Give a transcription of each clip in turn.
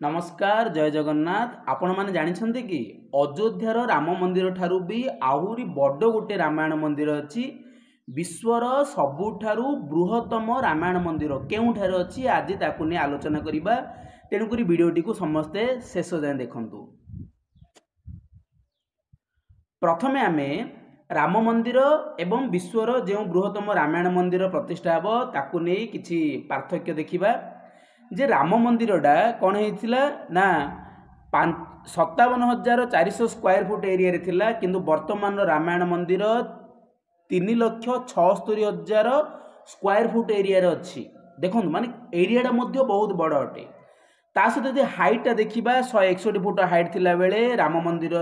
नमस्कार जय जगन्नाथ। आपण मैंने जानते कि अयोध्यार राम मंदिर ठारू भी आहुरी बड़ गोटे रामायण मंदिर अच्छी। विश्वर सबुठारु बृहत्तम रामायण मंदिर केउठारे अच्छी आज ताकू नहीं आलोचना करवा। तेणुक भिडटी को समस्ते शेष जाए देखु। प्रथम आम राम मंदिर एवं विश्वर जो बृहत्तम रामायण मंदिर प्रतिष्ठा हे ताकू नहीं किछि पार्थक्य देखिबा। जे राम मंदिरटा कौन होता ना 57,400 स्क्वायर फुट एरिया थिला, किंतु वर्तमान रामायण मंदिर 3,76,000 स्क्वायर फुट एरिया अच्छी। देखो माने एरियाटा मध्य बहुत बड़ अटे। ता सहित जो हाइटा देखा 161 फुट हाइट थिला बेले राम मंदिर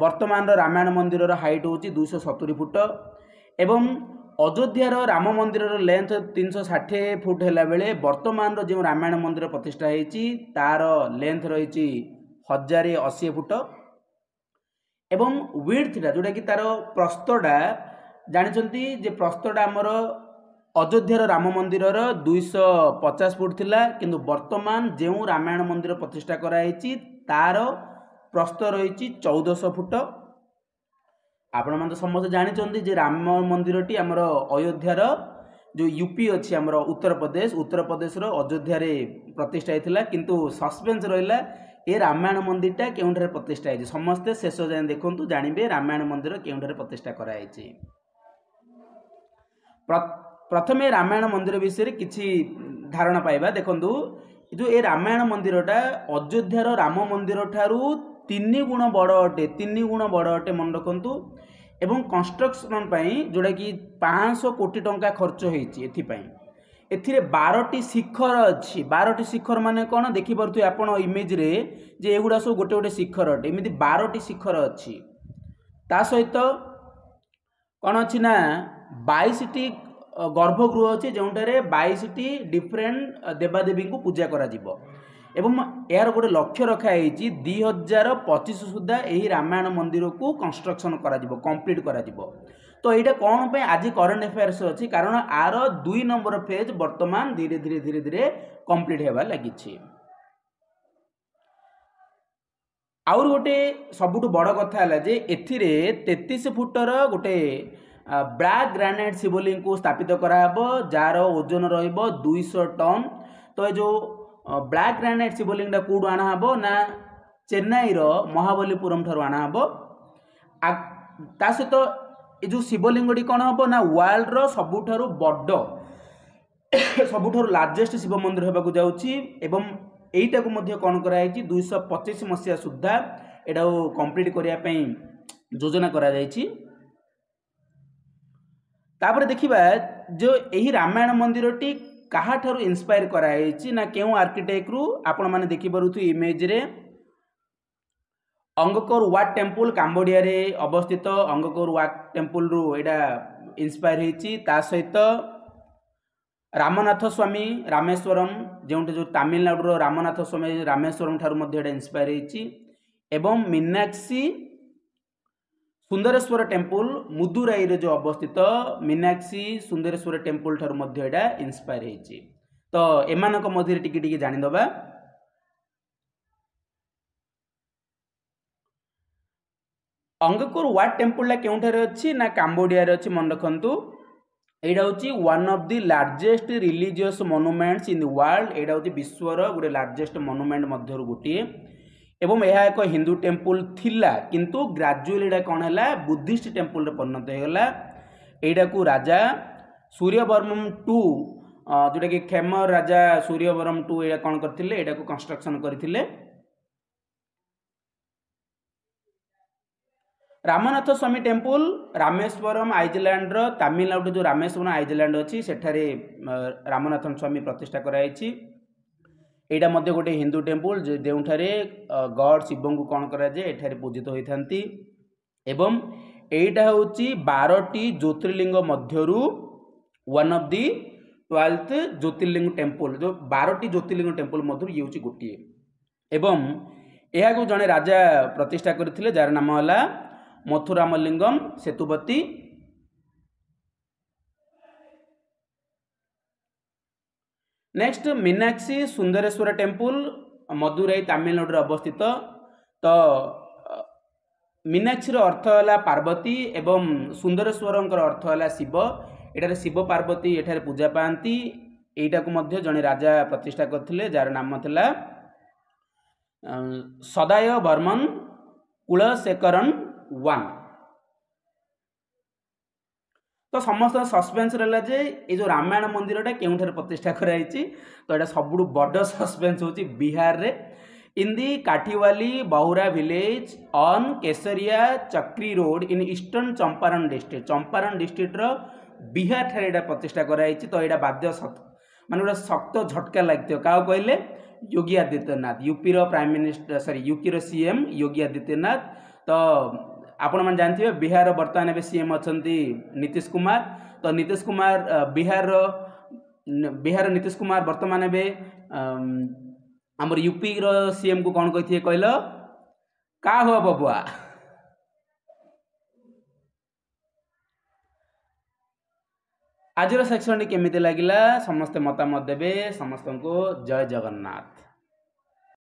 वर्तमान रामायण मंदिर हाइट हूँ 270 फुट एवं अयोध्यार राम मंदिर लेंथ 360 फुट है बेले वर्तमान जो रामायण मंदिर प्रतिष्ठा होती तार लेंथ रही 1080 फुट एवं विड्थटा जोटा कि तार प्रस्थटा जानते जे प्रस्थटा आमर अयोध्यार राम मंदिर 250 फुट थिला, किंतु वर्तमान जो रामायण मंदिर प्रतिष्ठा कराई तार प्रस्थ रही 1400 फुट। आपण मैंने तो समस्त जानते जे राम मंदिर टी आमर अयोध्यार जो यूपी अच्छी आमर उत्तर प्रदेश अयोध्या प्रतिष्ठा होता, किंतु सस्पेंस रहा ये रामायण मंदिरटा केउठारे प्रतिष्ठा है। समस्ते शेष जाए देखु जानवे रामायण मंदिर केउठारे प्रतिष्ठा कराई। प्रथमे रामायण मंदिर विषय किछि धारणा पाइबा। देखंतु जो ये रामायण मंदिरटा अयोध्यार राम मंदिर ठारू 3 गुण बड़ अटे, 3 गुण बड़ अटे मन रखु। एवं कंस्ट्रक्शन जोड़ा कि 500 कोटी टंका खर्च होती। एथिरे 12टी शिखर अच्छी। 12टी शिखर माने कौन देखिपे आपण इमेज रे जे एगुड़ा सब गोटे गोटे शिखर अटे, एमती 12टी शिखर अच्छी। ता सहित कौन अच्छी ना 22टी गर्भगृह अच्छी जोटारे 22टी डिफरेंट देवादेवी को पूजा करा जिवो। एवं यार गोटे लक्ष्य रखाई 2025 सुधा यही रामायण मंदिर को कंस्ट्रक्शन करा जिवो, कंप्लीट करा जिवो। तो यहाँ कौन पे आज करंट अफेयर्स अच्छी कारण आर 2 नंबर फेज वर्तमान धीरे धीरे कंप्लीट होगा लगी। आउर गोटे सबुठ बड़ कथा है जे एथिरे 33 फुटर गोटे ब्लैक ग्रेनाइट शिवलिंग को स्थापित कराबो जार ओजन रहिबो 200 टन। तो जो ब्लैक ग्रेनाइट शिवलिंगटा कौटू आना ना चेन्नई महाबलीपुरम ठारू आना ता सहित ये जो शिवलिंगटी कौन हम ना वर्ल्ड रो सबुठारु बड़ सबुठारु लार्जेस्ट शिव मंदिर होगा जाउछि। एवं एटा को मध्य कौन कराई 225 मसीहा सुधा एटा कंप्लीट करिया पई योजना करा जायछि। तापर देखिबा जो यही रामायण मंदिर टी कहा ठारू इंस्पायर कराई ना केउ आर्किटेक्ट रु आपण माने देखि परुथु इमेज रे अंगकोर वाट टेम्पल काम्बोडिया रे अवस्थित अंगकोर वाट टेम्पल रु एटा इंस्पायर होती। ता सहित रामनाथ स्वामी रामेश्वरम जो तमिलनाडु रामनाथ स्वामी रामेश्वरम ठारू मध्य एटा इंस्पायर होती। एवं मीनाक्षी सुंदरेश्वर टेम्पल मुदुराई रे जो अवस्थित मीनाक्षी सुंदरेश्वर टेम्पल ठारू मध्य एटा इंस्पायर होती। तो एमानक मध्य टिके टिके जानिदबा। अंगकोर वाट टेम्पल केउठारे अच्छी ना काम्बोडिया रे अच्छी मन रखंतु। एटा होची one of the largest religious monuments in the world. एटा होची विश्वर गोटे लार्जेस्ट मोनुमेंट मध्यरु गोटे। एवं यह एक हिंदू टेम्पल थिला, किंतु ग्रेजुअली एटा कोन हैला बुद्धिस्ट टेम्पल रे परिणत होगला। एटा को राजा सूर्यवर्मन 2 जोटा कि खेमर राजा सूर्यवर्मन 2 एटा कोन करथिले एटा को कंस्ट्रक्शन करथिले। रामनाथ स्वामी टेम्पल रामेश्वरम आइलैंड रो तमिलनाडु जो रामेश्वरम आइलैंड अच्छी सेठारे रामनाथ स्वामी प्रतिष्ठा कराई। एटा मध्य गोटे हिंदू टेम्पल जोठारे गॉड शिव को कौन कराए पूजित होती। एवं एटा होची 12टी ज्योतिर्लिंग मध्यरु one of the 12th jyotirlinga temple. जो 12टी ज्योतिर्लिंग टेम्पल मध्यरु ये होची गोटे। एवं यह को जड़े राजा प्रतिष्ठा करथिले जार नाम होला मथुरामलिंगम सेतुपति। नेक्स्ट मीनाक्षी सुंदरेश्वर टेम्पल मदुराई तमिलनाडु अवस्थित। तो मीनाक्षीर अर्थ है पार्वती एवं सुंदरेश्वर अर्थ है शिव। एठारे शिव पार्वती एठारे पूजा पाती। एटा को मध्य जड़े राजा प्रतिष्ठा करथिले जार नाम थिला सदाय वर्मन कुलशेखरन वन। तो समस्त सस्पेन्स रहा जे ये जो रामायण मंदिरटा केउठारे प्रतिष्ठा कराई। तो यहाँ सबुठ बड़ सस्पेन्स होची बिहार रे इन दी काठीवाली बहुरा village on Kesariya Chakri road in eastern Champaran district. Champaran district रो बिहार ठारे एटा प्रतिष्ठा कराई। तो यहाँ बाध्य माने गोटे शक्त झटका लगते क्या कहले योगी आदित्यनाथ यूपी रो प्राइम मिनिस्टर सॉरी यूपी रो सीएम योगी आदित्यनाथ। तो आपण मैंने जानते बिहार बर्तमान ए सीएम अच्छा नीतीश कुमार। तो नीतीश कुमार बिहार नीतीश कुमार बर्तमान ए आमर यूपी रो सीएम को कौन कही कहल का हुआ बबुआ। आज सेक्शन केमिति लगिला समस्ते मतामत देवे। समस्त को जय जगन्नाथ।